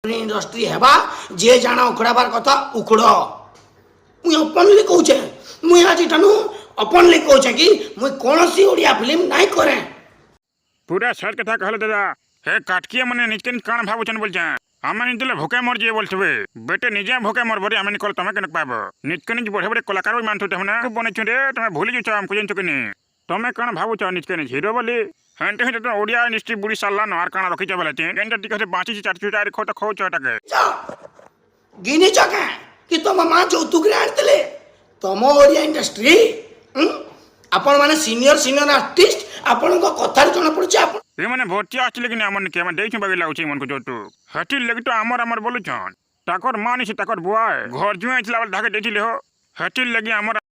industry हेबा जे जाना उखड़ाबार कथा उखड़ मुई ओपनली कहूचे मुई आज इठानु ओपनली कहूचे कि मुई कोनोसी ओडिया फिल्म नहीं करे पूरा सच कथा कहले दादा हे काटकिया मने निजके निज काण भाबुचन बोलछे आमे नितले भोके मर जे बोलथबे बेटे निजे भोके मर बरी आमे निकल तमे कनक पाबो निजके निज बड़े बड़े कलाकार मानथु तमने बने छुरे तमे भूली जछ हम कुजन चकनी तमे काण भाबुच निजके निज हीरो बोली हंटे हंटे तो ओडिया इंडस्ट्री बुड़ी साला नवार काण रखि जबले ते गेंदा टिकते बाची ची चाट चुटारी खो त खो चटके गिनी चके कि तुम मां जौतुक रे आनतले तुम ओडिया इंडस्ट्री आपण माने सीनियर आर्टिस्ट आपण को कथा जणा पड़छ आपण ए माने भोटी आछले कि हमन के हम देइछु बगे लागुछि मन को जोतु हटी लगी तो हमर बोलुछन ताकर मानिस ताकर बुआ घर जुए छला धाके देथिले हो हटी लगी हमर